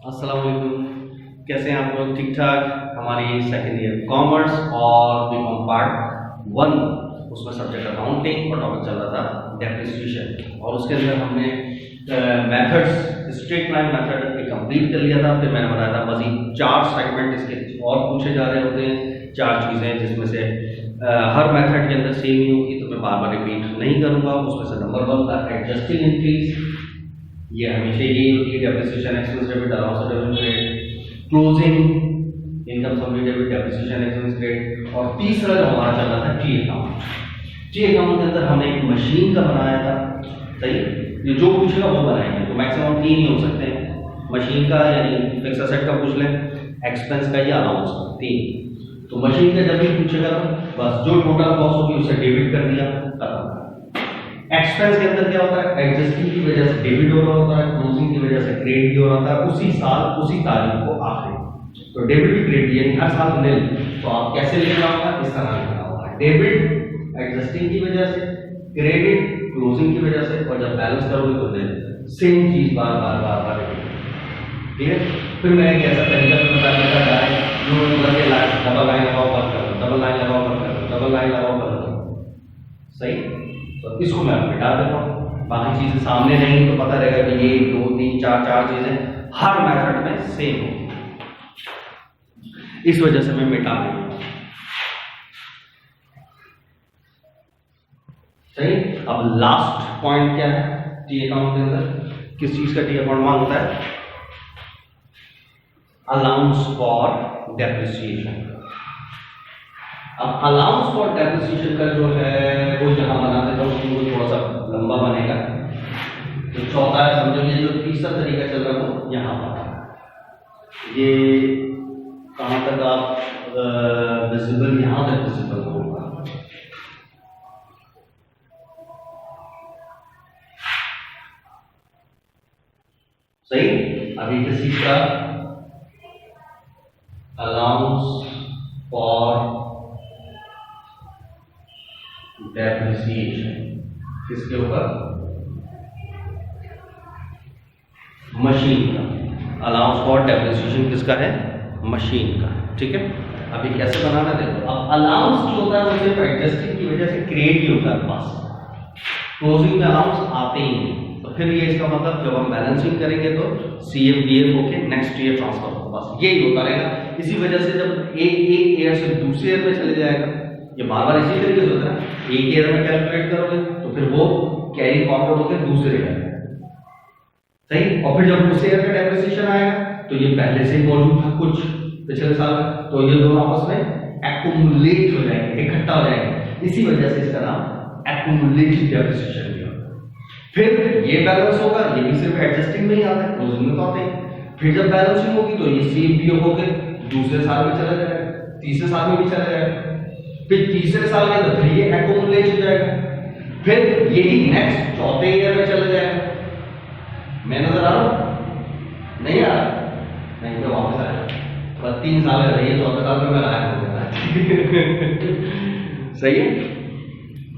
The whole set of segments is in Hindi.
अस्सलाम वालेकुम। कैसे हैं आप लोग? ठीक ठाक। हमारी सेकेंड ईयर कॉमर्स और बीकॉम पार्ट 1 उसमें सब्जेक्ट अकाउंटिंग और टॉपिक चल रहा था डेप्रिसिएशन, और उसके अंदर हमने methods straight line method complete कर लिया था। फिर मैंने बताया था मजीद 4 सेगमेंट इसके और पूछे जा रहे होते हैं, 4 चीज़ें जिसमें से हर मेथड के अंदर सेम ही होगी, तो मैं बार बार रिपीट नहीं करूँगा। उसमें से नंबर 1 था एडजस्टिंग एंट्रीज। ये हमेशा यही होती है, डेप्रिसिएशन एक्सपेंस डेबिट अलाउंस और रेवेन्यू क्रेडिट, क्लोजिंग इनकम सम डेबिट डेप्रिसिएशन एक्सपेंस क्रेडिट। और तीसरा जो हमारा चल रहा था टी अकाउंट। टी अकाउंट के अंदर हमने एक मशीन का बनाया था, सही। ये जो पूछेगा वो बनाएंगे, तो मैक्सिमम 3 ही हो सकते हैं, मशीन का यानी फिक्स एसेट का पूछ लें, एक्सपेंस का या अलाउंस का, 3। तो मशीन का जब भी पूछेगा तो बस जो टोटल कॉस्ट होगी उसे डेबिट कर दिया, खत्म। एक्सपेंस के अंदर क्या होता है, एडजस्टिंग की वजह से डेबिट हो रहा होता है, क्लोजिंग की वजह से क्रेडिट हो रहा होता है, उसी साल उसी तारीख को आखिरी। तो डेबिट भी क्रेडिट यानी हर साल निल, तो आप कैसे लिखना होगा, इस तरह लिखना होगा, डेबिट एडजस्टिंग की वजह से, क्रेडिट क्लोजिंग की वजह से, और जब बैलेंस करोगे तो निल। सेम चीज बार बार बार बार रिपीट। ठीक है। फिर मैंने एक ऐसा तरीका बताया है, जो लगे लाइन डबल लाइन लगाओ बंद कर दो, डबल लाइन लगाओ बंद कर दो, डबल लाइन लगाओ बंद कर दो, सही। तो इसको मैं मिटा देता हूँ, बाकी चीजें सामने नहीं तो पता रहेगा कि ये 2 3 4 4 चीजें हर मेथड में सेम होगी, इस वजह से मैं मिटा देता हूँ, सही। अब लास्ट पॉइंट क्या है टी अकाउंट के अंदर, किस चीज का टी अकाउंट मांगता है, अलाउंस फॉर डेप्रिसिएशन। अब अलाउंस फॉर डेप्रिसिएशन का जो है वो यहां बना देता हूँ, वो थोड़ा सा लंबा बनेगा। तो चौथा है, समझो ये जो तीसरा तरीका चल रहा है वो यहां पर, ये कहां तक आप विजिबल, यहां तक विजिबल होगा, सही। अभी किसी का अलाउंस फॉर डेप्रिसिएशन किसके ऊपर, मशीन का। अलाउंस फॉर डेप्रिसिएशन किसका है, मशीन का, ठीक है। अभी कैसे बनाना देखो। अब अलाउंस जो होता है वो सिर्फ एडजस्टिंग की वजह से क्रिएट ही होता है बस, क्लोजिंग में अलाउंस आते ही नहीं। तो फिर ये इसका मतलब जब हम बैलेंसिंग करेंगे तो CFDF होके नेक्स्ट ईयर ट्रांसफर होगा, बस यही होता रहेगा। इसी वजह से जब एक ईयर से दूसरे ईयर में चले जाएगा, ये बार बार इसी तरीके से होता है। एक ईयर में कैलकुलेट करोगे तो फिर वो कैरी फॉरवर्ड होकर दूसरे ईयर, सही। और फिर जब दूसरे ईयर का डेप्रिसिएशन आएगा तो ये पहले से ही मौजूद था कुछ पिछले साल का, तो ये दोनों आपस में एक्युमुलेट हो जाएंगे, इकट्ठा हो जाएंगे। इसी वजह से इसका नाम एक्युमुलेटेड डेप्रिसिएशन है। फिर ये बैलेंस होगा, ये भी सिर्फ एडजस्टिंग में ही आता है, क्लोजिंग में तो आते हैं। फिर जब बैलेंसिंग होगी तो ये CFDF होकर दूसरे साल में चला जाएगा, तीसरे साल में भी चला जाएगा, फिर तीसरे साल के अंदर फिर ये एक्युमुलेट हो जाएगा, फिर यही नेक्स्ट चौथे ईयर में चला जाएगा। मैं नजर आ रहा हूं, नहीं आ रहा, नहीं तो वापस आएगा, बस 3 साल का रही, चौथे साल में मैं गायब हो गया। सही है।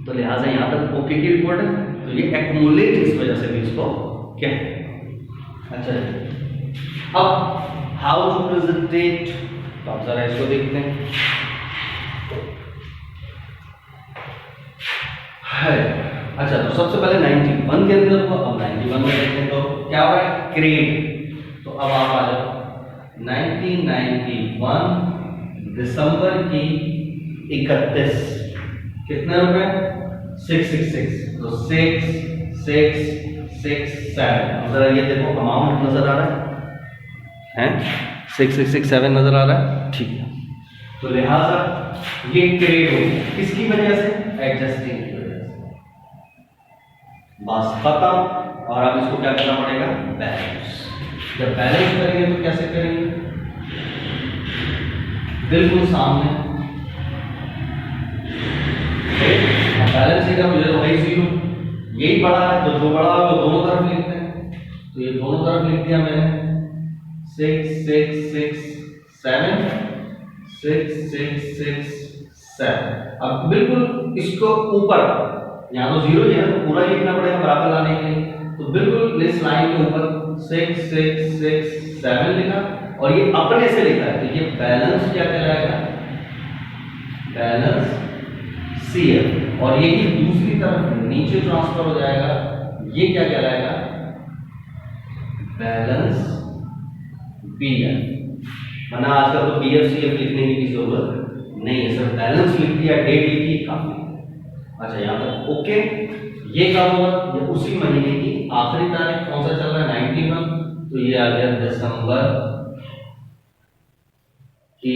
तो लिहाजा यहां तक ओके की रिपोर्ट है। तो ये एक्युमुलेट इस वजह से भी इसको क्या है। अच्छा, अब हाउ टू प्रेजेंटेट, तो आप जरा इसको देखते हैं। है अच्छा, तो सबसे पहले 91 के अंदर हुआ, अब 91 में देखते हैं तो क्या हो रहा है, क्रेडिट। तो अब आप आ जाओ 1991 दिसंबर की 31, कितने रुपए, 666। तो 6667, जरा ये देखो अमाउंट नजर आ रहा है 6667 नजर आ रहा है, ठीक है। तो लिहाजा ये क्रेडिट हो गया, किसकी वजह से, एडजस्टिंग की वजह से, बस खत्म। और अब इसको क्या करना पड़ेगा, बैलेंस। जब बैलेंस करेंगे तो कैसे करेंगे, बिल्कुल सामने बैलेंस का मुझे तो भाई 0, यही बड़ा है, तो जो बड़ा है वो दोनों तरफ लिखते हैं। तो ये दोनों तरफ लिख दिया मैंने, 6667 6667। अब बिल्कुल इसको ऊपर, यहाँ तो 0 ही है तो पूरा लिखना पड़ेगा बराबर लाने के लिए। तो बिल्कुल इस लाइन के ऊपर 6 6 6 7 लिखा और ये अपने से लिखा है, तो ये बैलेंस क्या कहलाएगा, बैलेंस CF। और यही दूसरी तरफ नीचे ट्रांसफर हो जाएगा, ये क्या कहलाएगा, बैलेंस BF। वरना आजकल तो BF CF लिखने की जरूरत नहीं है, सर बैलेंस लिख दिया, डेट लिखी, काफी। अच्छा यहाँ तक ओके। ये कब हुआ, ये उसी महीने की आखिरी तारीख, कौन सा चल रहा है 91, तो ये आ गया दिसंबर की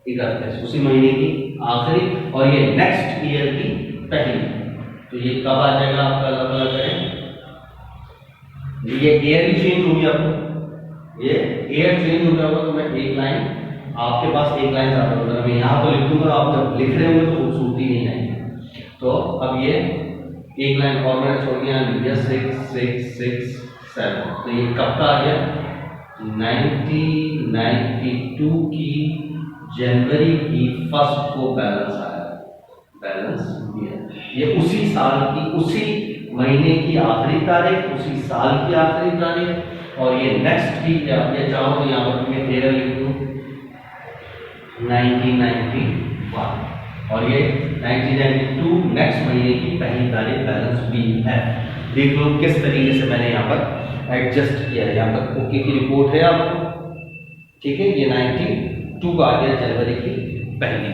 31, उसी महीने की आखिरी, और ये नेक्स्ट ईयर की पहली। तो ये कब आ जाएगा आपका, अलग अलग करें, ये ईयर ही चेंज हो गया, आपको ये ईयर चेंज हो गया होगा, तो मैं एक लाइन आपके पास एक लाइन ज्यादा होगा, मैं यहाँ तो लिख दूंगा, आप जब लिख रहे होंगे तो खूबसूरती नहीं आएगी। तो अब ये एक लाइन और मैंने छोड़ दिया, लिख दिया 6 6 6 7। तो ये कब का आ गया, 1992 की जनवरी की 1 को बैलेंस आया, बैलेंस दिया। ये उसी साल की, उसी महीने की आखिरी तारीख, उसी साल की आखिरी तारीख, और ये नेक्स्ट की, ये चाहो तो यहाँ पर मैं ईयर लिख दूँ 1991, और ये 1992 नेक्स्ट महीने की पहली तारीख बैलेंस भी है। देख लो किस तरीके से मैंने यहाँ पर एडजस्ट किया है, यहाँ पर ओके की रिपोर्ट है आपको, ठीक है। ये 92 का आ गया जनवरी की पहली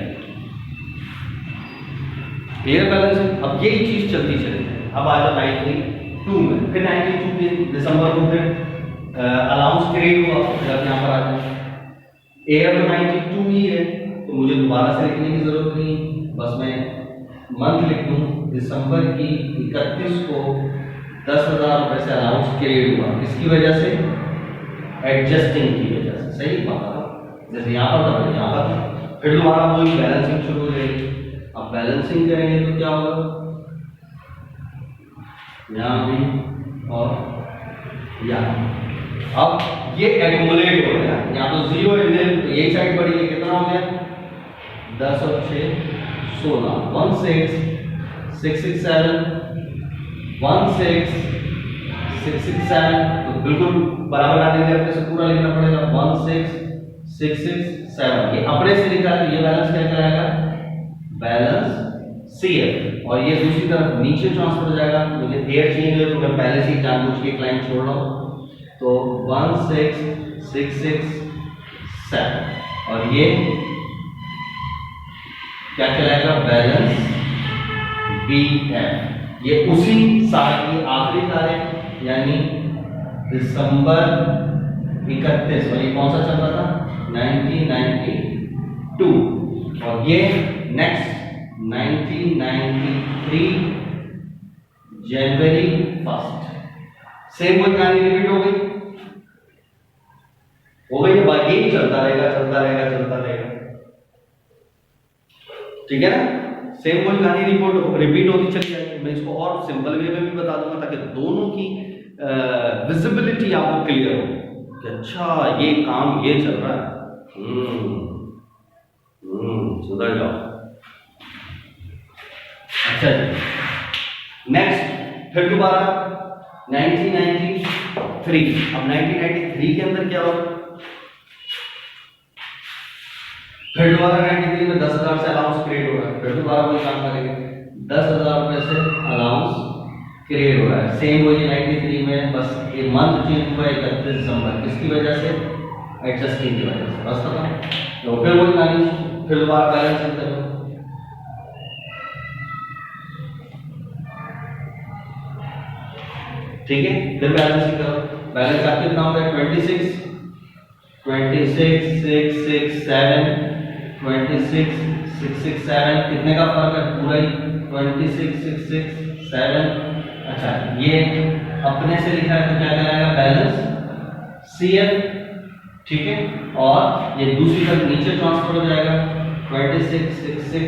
ईयर बैलेंस। अब यही चीज चलती चली, अब आ जाओ 92 में, फिर 92 के दिसंबर को फिर अलाउंस क्रिएट हुआ, जब यहाँ पर आ जाए ईयर तो 92 ही है, तो मुझे दोबारा से लिखने की जरूरत नहीं, बस मैं मंथ लिख दूं, दिसंबर की 31 को 10,000 रुपए से अलाउंस क्रिएट हुआ, किसकी वजह से, एडजस्टिंग की वजह से, सही बात है। जैसे यहाँ पर था, यहाँ पर फिर दोबारा वही बैलेंसिंग शुरू हो जाएगी। अब बैलेंसिंग करेंगे तो क्या होगा, यहाँ भी और यहाँ, अब ये एक्युमुलेट हो गया, यहाँ तो 0 है, तो यही साइड बढ़ी, कितना हो गया, 10 और 6 16, 1 6 6 6 7 1 6 6 6 7, तो बिल्कुल बराबर आने के अपने से पूरा लिखना पड़ेगा, 1 6 6 6 7। ये अपने से लिखा है, ये बैलेंस क्या कहलाएगा, बैलेंस CF। और ये दूसरी तरफ नीचे ट्रांसफर हो जाएगा, मुझे ईयर चेंज है तो मैं पहले से ही जानबूझ के क्लाइंट छोड़ रहा हूँ, तो 1 6 6 6 7, और ये क्या कहलाएगा, बैलेंस BF। ये उसी साल की आखिरी तारीख, यानी दिसंबर 31, और ये कौन सा चल रहा था, 1992, और ये नेक्स्ट 1993 जनवरी 1। सेम वही कहानी रिपीट हो गई, यही चलता रहेगा, चलता रहेगा, चलता रहेगा, ठीक है ना। सेम वही कहानी रिपीट होती चली जाएगी। मैं इसको और सिंपल वे में भी बता दूंगा, ताकि दोनों की विजिबिलिटी आपको क्लियर हो कि अच्छा ये काम ये चल रहा है, सुधर जाओ। अच्छा जी, नेक्स्ट फिर दोबारा 1993। अब 1993 के अंदर क्या होगा, फिर दोबारा 93 में 10,000 से अलाउंस क्रिएट हो रहा है, फिर दोबारा कोई काम करेंगे, 10,000 रुपए से अलाउंस क्रिएट हो रहा है। सेम वही 93 में, बस ये मंथ चेंज हुआ 31 दिसंबर, किसकी वजह से, एडजस्टिंग की वजह से, बस पता। तो फिर वही कहानी, फिर दोबारा बैलेंस करो, ठीक है। फिर बैलेंसिंग करो, बैलेंस आपके कितना हो गया, 26 26 6 6 7 26 6 6 7, कितने का फर्क है, पूरा ही 26 6 6 7। अच्छा, ये अपने से लिखा है तो क्या कहलाएगा, बैलेंस CF, ठीक है। और ये दूसरी तरफ नीचे ट्रांसफर हो जाएगा 26 6 6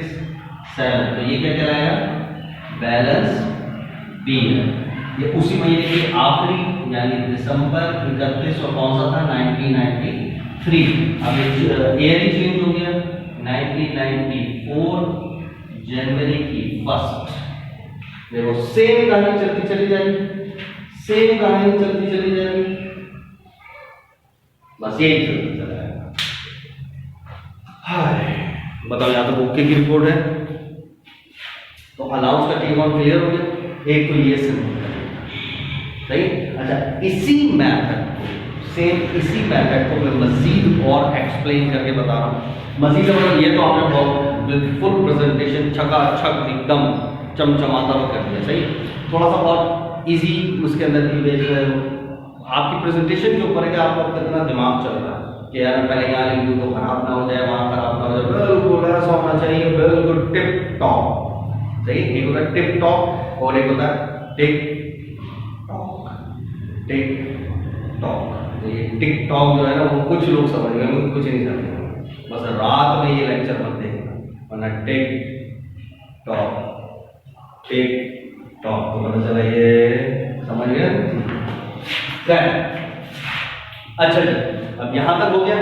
7, तो ये क्या कहलाएगा, बैलेंस B है। ये उसी महीने की आखिरी यानी दिसंबर 31 और कौन सा था, 1993। अब ईयर ही चेंज हो गया, 1994 जनवरी की 1। देखो सेम कहानी चलती चली जाएगी, सेम कहानी चलती चली जाएगी, बस यही चलता चला जाएगा। हाय बताओ, यहाँ तक ओके की रिपोर्ट है। तो अलाउंस का टेक ऑन क्लियर हो गया। एक तो ये सिंपल है, सही। अच्छा, इसी मैथड को, सेम इसी मैथड को मैं मजीद और एक्सप्लेन करके बता रहा हूँ। मजीद मतलब ये तो आपने बहुत विद फुल प्रेजेंटेशन छकाछक एकदम चमचमाता हुआ कर दिया, सही। थोड़ा सा और इजी उसके अंदर आपकी प्रेजेंटेशन के ऊपर है कि आपका कितना दिमाग चल रहा है कि यार पहले यहाँ लिख दूँ तो खराब ना हो जाए, वहाँ खराब ना हो जाए, बिल्कुल ऐसा होना चाहिए, बिल्कुल टिप टॉप, सही। एक होता है टिप टॉप और एक होता है टिक टॉक। टिक टॉक, ये टिक टॉक जो है ना वो कुछ लोग समझ गए, वो कुछ नहीं समझ, बस रात में ये लेक्चर मत देखना, वरना टिक टॉक टिक टॉक तो पता चला ये समझ गए। अच्छा जी, अब यहां तक हो गया।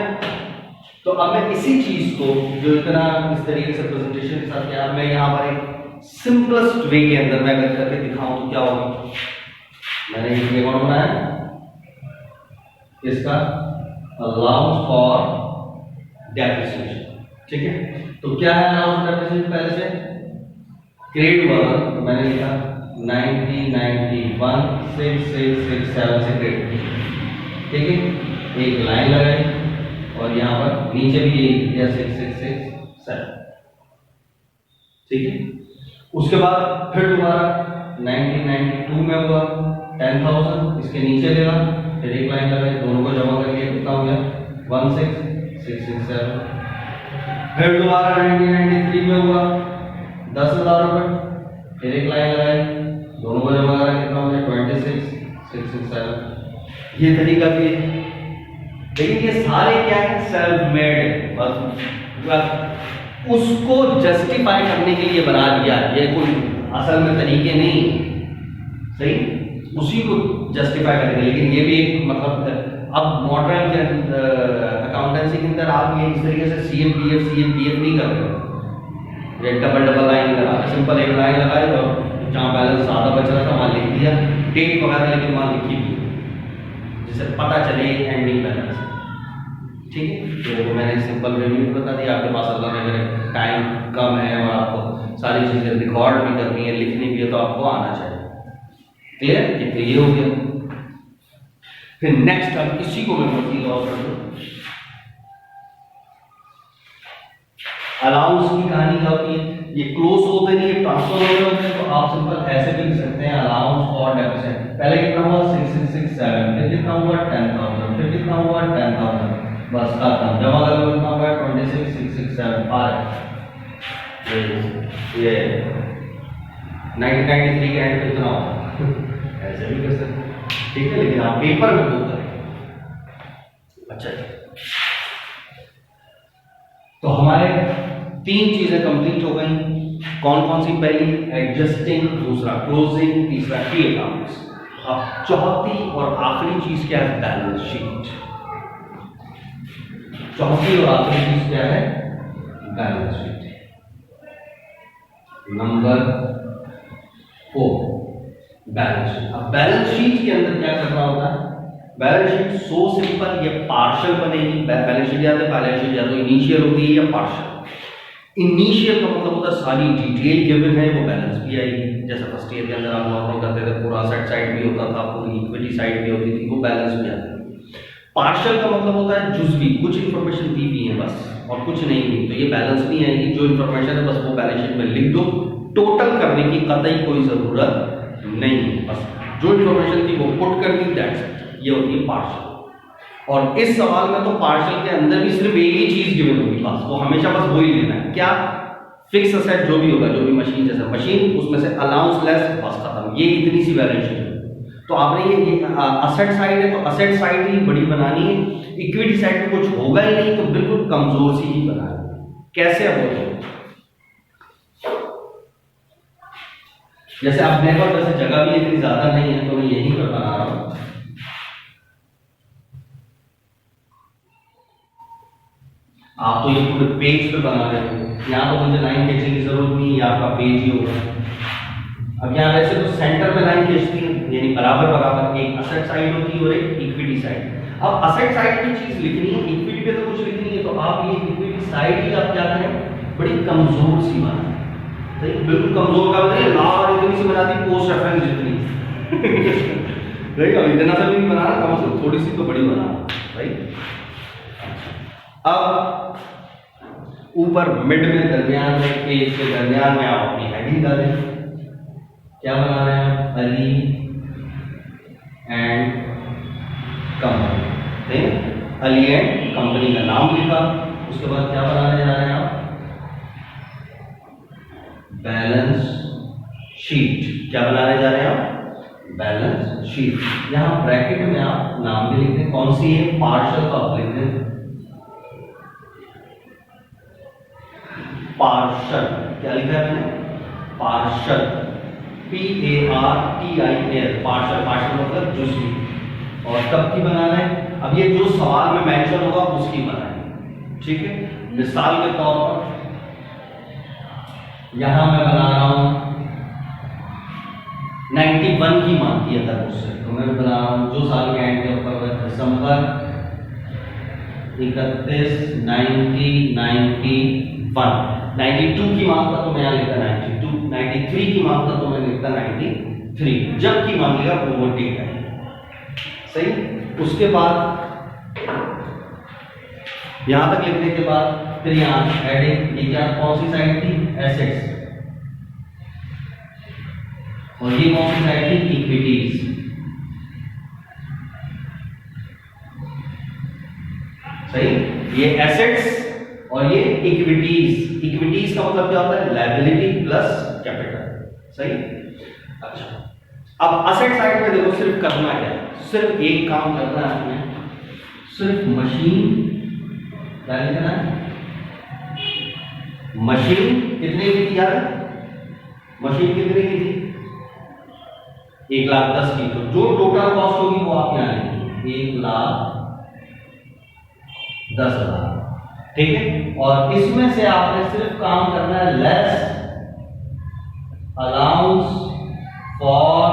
तो अब मैं इसी चीज को जो इतना इस तरीके से प्रेजेंटेशन के साथ किया, मैं यहाँ पर एक सिंपलेस्ट वे के अंदर मैं अगर करके दिखाऊं तो क्या होगा। मैंने एक रिकॉर्ड बनाया इसका अलाउंस फॉर डेप्रिसिएशन, ठीक है। तो क्या है अलाउंस डेप्रिसिएशन, पहले से ग्रेड 1 तो मैंने लिखा 90 91 6667 से ग्रेड, ठीक है। एक लाइन लगाई और यहाँ पर नीचे भी यही दिया 6667, ठीक है। उसके बाद फिर दोबारा 1992 में हुआ 10,000, इसके नीचे लेगा, फिर एक लाइन लगाई, दोनों को जमा करके कितना हो गया 16,667। फिर दोबारा 1993 में हुआ 10,000 रुपये, फिर एक लाइन लगाई, दोनों को जमा करा, कितना हो गया 26,667। ये तरीका भी है, लेकिन ये सारे क्या है, सेल्फ मेड है, बस उसको जस्टिफाई करने के लिए बना दिया, ये कोई असल में तरीके नहीं, सही, उसी को जस्टिफाई करेंगे। लेकिन ये भी एक मतलब अब मॉडर्न के अकाउंटेंसी के अंदर आप ये इस तरीके से CMPF नहीं कर रहे, ये डबल लाइन लगा, सिंपल एक लाइन लगाए और जहाँ बैलेंस ज़्यादा बच रहा था वहाँ लिख दिया, डेट वगैरह लेकिन वहाँ लिखी भी, जिससे पता चले एंडिंग बैलेंस, ठीक है। तो मैंने सिंपल रिव्यू बता दिया, आपके पास अगर अगर टाइम कम है और आपको सारी चीज़ें रिकॉर्ड भी करनी है, लिखनी भी है, तो आपको आना चाहिए। क्लियर, तो ये हो गया। फिर नेक्स्ट अब इसी को मैं मजीद और कर दूं, अलाउंस की कहानी क्या होती है, ये क्लोज होते नहीं, ट्रांसफर हो रहे होते हैं, तो आप सिंपल ऐसे भी लिख सकते हैं अलाउंस और डेफिसिट। पहले कितना हुआ 6667, फिर कितना हुआ 10,000, फिर कितना हुआ 10,000, बस खत्म, जमा कर लो, कितना हुआ 26,667 पार। ये 1993 के एंड पे कितना होगा ऐसे भी कर सकते, ठीक है, लेकिन आप पेपर में दो करें। अच्छा, तो हमारे 3 चीजें कंप्लीट हो गई। कौन कौन सी? पहली एडजस्टिंग, दूसरा क्लोजिंग, तीसरा की अकाउंट्स। अब चौथी और आखिरी चीज क्या है? Balance sheet. चौथी और आखिरी चीज क्या है? Balance sheet. Number 4 balance sheet. अब बैलेंस शीट के अंदर क्या करना होता है? बैलेंस शीट सो सिंपल, ये पार्शियल बनेगी। बैलेंस शीट या तो इनिशियल होती है या पार्शियल। इनिशियल का मतलब होता है सारी डिटेल गिवन है, वो बैलेंस भी आएगी। जैसे फर्स्ट ईयर के अंदर आप नॉर्मल करते थे, पूरा असेट साइड भी होता था, पूरी इक्विटी साइड भी होती थी, वो बैलेंस भी आती है। पार्शियल का मतलब होता है जुज़वी, कुछ इंफॉर्मेशन दी हुई है बस और कुछ नहीं दी, तो ये बैलेंस नहीं आएगी। जो इंफॉर्मेशन है बस वो बैलेंस शीट में लिख दो, टोटल करने की कतई कोई जरूरत नहीं है, बस जो इंफॉर्मेशन थी वो पुट कर दी, दैट्स इट। ये होती है पार्शियल। और इस सवाल में तो पार्शियल के अंदर भी सिर्फ एक ही चीज गिवन होगी, बस वो हमेशा बस वही लेना है। क्या? फिक्स असेट जो भी होगा, जो भी मशीन, जैसे मशीन, उसमें से अलाउंस लेस, बस खत्म। ये इतनी सी बैलेंस शीट है। तो आपने ये असेट साइड है तो असेट साइड ही बड़ी बनानी है, इक्विटी साइड में कुछ होगा ही नहीं, तो बिल्कुल कमजोर सी ही बनानी है। कैसे अब बोलो? जैसे अब मेरे पास वैसे जगह भी इतनी ज्यादा नहीं है, तो मैं यही पर बना रहा हूं। आप तो ये पूरे पेज पे बना रहे हो, यहाँ तो मुझे लाइन खींचने की जरूरत नहीं है, आपका पेज ही होगा। अब यहाँ वैसे तो सेंटर में लाइन खींचती है, यानी बराबर बराबर, एक असेट साइड होती है और एक इक्विटी साइड। अब असेट साइड की चीज लिखनी है, इक्विटी पे तो कुछ लिखनी है, तो आप ये इक्विटी साइड ही आप क्या करें, बड़ी कमजोर सी बनाएं। तो बिल्कुल कमजोर का मतलब लाल इतनी सी बनाती, पोस्ट रेफरेंस जितनी राइट। अब इतना सा भी नहीं बनाना, कम से कम थोड़ी सी तो बड़ी बनाना, राइट। अब ऊपर मिड में, दरमियान में, पेज के दरमियान में आप अपनी हेडिंग डालें। क्या बना रहे हैं, अली एंड कंपनी, ठीक है, अली एंड कंपनी का नाम लिखा। उसके बाद क्या बनाने जा रहे हैं आप, बैलेंस शीट। क्या बनाने जा रहे हैं आप, बैलेंस शीट। यहां ब्रैकेट में आप नाम भी लिख दें, कौन सी है, पार्शल का आप लिख दें, पार्शल। क्या लिखा है मैंने, पार्शल, PARTIL, पार्शल। पार्शल मतलब जुज़वी। और कब की बनाना है, अब ये जो सवाल में मेंशन होगा उसकी बनाए, ठीक है। मिसाल के तौर पर यहां मैं बना रहा हूं 91 की मांगी है तब उससे, तो मैं बना रहा हूं जो साल के एंड के ऊपर दिसंबर 31 1991। 92 की मांग था तो मैं यहाँ लिखा 92, 93 की मांग था तो मैंने लिखा 93, जब की मांगेगा वो ठीक है, सही। उसके बाद यहां तक लिखने के बाद फिर यहाँ हेडिंग, ये क्या, कौन सी साइड थी, एसेट्स, और ये कौन सी साइड थी, इक्विटीज। सही, ये एसेट्स और ये इक्विटीज। इक्विटीज का मतलब क्या होता है, लायबिलिटी प्लस कैपिटल, सही। अच्छा, अब असेट साइड में देखो सिर्फ करना क्या है, सिर्फ एक काम करना है हमें, सिर्फ मशीन, क्या लिखना है, मशीन कितने की थी यार, मशीन कितने की थी, 1,10,000 की। तो जो टोटल कॉस्ट होगी वो आप यहाँ लिखिए, 1,10,000, ठीक है। और इसमें से आपने सिर्फ काम करना है लेस अलाउंस फॉर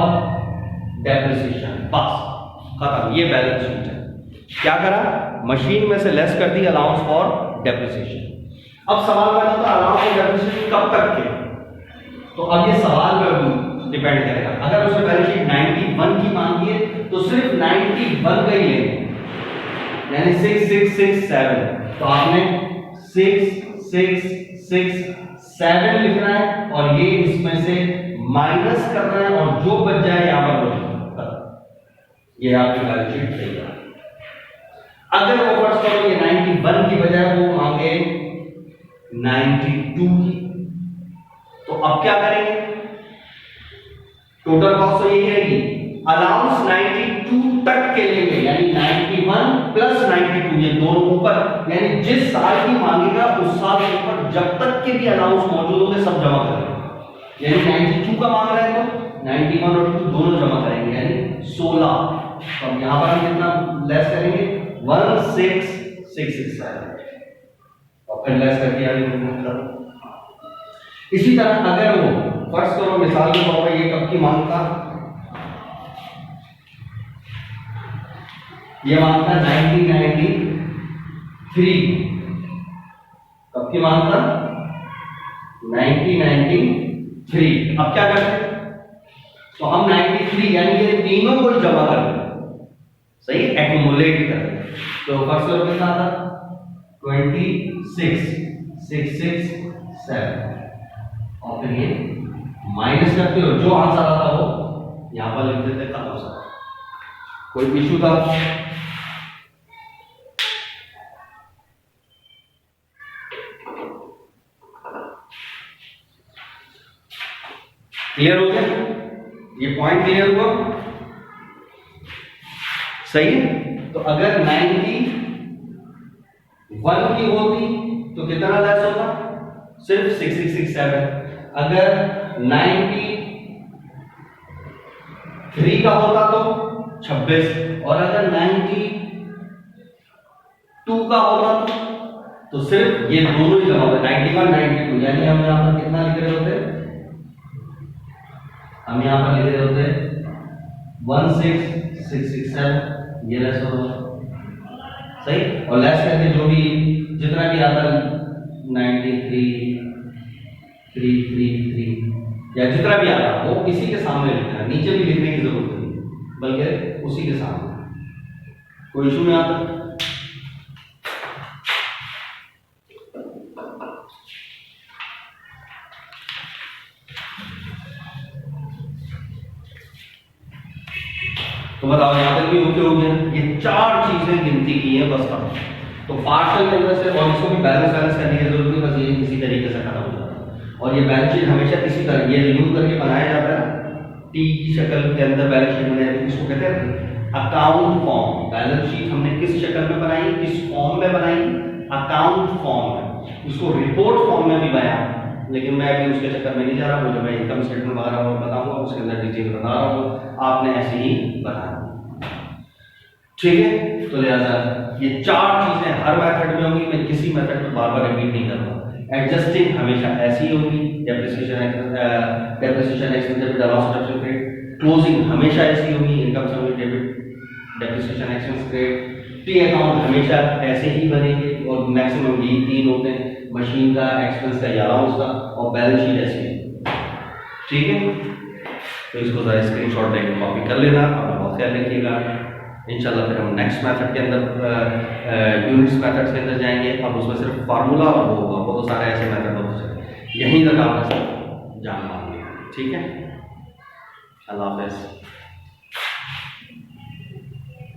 डेप्रिसिएशन, बस खत्म। ये बैलेंस शीट है। क्या करा, मशीन में से लेस कर दी अलाउंस फॉर डेप्रिसिएशन। अब सवाल पैदा होता है अलाउंस फॉर डेप्रिसिएशन कब तक के, तो अब ये सवाल पर डिपेंड करेगा। अगर उसने बैलेंस शीट 91 की मांगी है तो सिर्फ 91 का ही लेंगे, यानी 6667, तो आपने 6667 लिखना है और ये इसमें से माइनस करना है और जो बच जाए यहां पर ये आपकी बैलेंस शीट तैयार। अगर वो फर्स्ट करो ये 91 की बजाय वो मांगे 92 की, तो अब क्या करेंगे, टोटल कॉस्ट तो यही रहेगी, अलाउंस 92 तक के लेंगे, यानी 91 प्लस 92, ये दोनों ऊपर, यानी जिस साल की मांगेगा उस साल के ऊपर जब तक के भी अलाउंस मौजूद होंगे सब जमा करेंगे। यानी 92 का मांग रहे हैं तो 91 और 2 दोनों जमा करेंगे, यानी 16। तो अब यहां पर हम कितना लेस करेंगे, 16667, और फिर लेस करके आगे। इसी तरह अगर वो फर्स्ट करो मिसाल के तौर पर ये कब की मांग था, ये मांग था 1993, कब की मांग था, 1993। अब क्या करते हैं, तो हम 93 यानी ये तीनों को जमा कर दें, सही, एक्यूमुलेट कर दें। तो फर्स्ट करो कितना था, 26667, और फिर ये माइनस करते हो, जो आंसर आता हो यहां पर लिख देते, खत्म सा। कोई इशू था, क्लियर हो गया, ये पॉइंट क्लियर हुआ, सही है। तो अगर 91 की होती तो कितना लेस होता, सिर्फ 6667। अगर 93 का होता तो 26, और अगर 92 का होता तो सिर्फ ये दोनों ही जमा होते, 91 92, यानी हम यहां पर कितना लिख रहे होते, हम यहाँ पर लिख रहे होते 16667, ये लेस होगा सही, और लेस करके जो भी जितना भी आता है 93,333 या जितना भी आता है वो इसी के सामने लिखना है, नीचे भी लिखने की जरूरत नहीं बल्कि उसी के सामने। कोई इशू नहीं आता। तो बताओ यहाँ तक भी ओके हो गया। ये 4 चीजें गिनती की है बस अब। तो पार्शियल के अंदर से, और इसको भी बैलेंस करने की जरूरत नहीं, बस ये इसी तरीके से खत्म हो जाता है। और ये बैलेंस शीट हमेशा इसी तरह ये रिन्यू करके बनाया जाता है। टी की शक्ल के अंदर बैलेंस शीट बनाई, इसको कहते हैं अकाउंट फॉर्म। बैलेंस शीट हमने किस शक्ल में बनाई, किस फॉर्म में बनाई, अकाउंट फॉर्म में। इसको रिपोर्ट फॉर्म में भी बनाया, लेकिन मैं अभी उसके चक्कर में नहीं जा रहा हूँ। जो मैं इनकम स्टेटमेंट वगैरह बताऊंगा उसके अंदर डिटेल बता रहा हूँ, आपने ऐसे ही बनाना, ठीक है। तो लिहाजा ये 4 चीजें हर मेथड में होंगी, मैं किसी मेथड में बार बार रिपीट नहीं कर रहा। एडजस्टिंग हमेशा ऐसी होगी, depreciation expense debit loss deduction credit. Closing हमेशा ऐसी होगी, इनकम समेट debit depreciation expense credit. T account हमेशा ऐसे ही बनेंगे, और मैक्सिमम यही 3 होते हैं, मशीन का, एक्सपेंस का या अलाउंस का, और बैलेंस शीट ऐसी, ठीक है। तो इसको जरा स्क्रीनशॉट लेके कॉपी कर लेना, अपना बहुत ख्याल रखिएगा। इंशाल्लाह फिर हम नेक्स्ट मेथड के अंदर यूनिट्स मेथड्स के अंदर जाएंगे। अब उसमें सिर्फ फार्मूला और वो होगा, वो तो सारे ऐसे मेथड होते हैं। यहीं तक आपने सब जान पाएंगे, ठीक है। अल्लाह हाफ़िज़।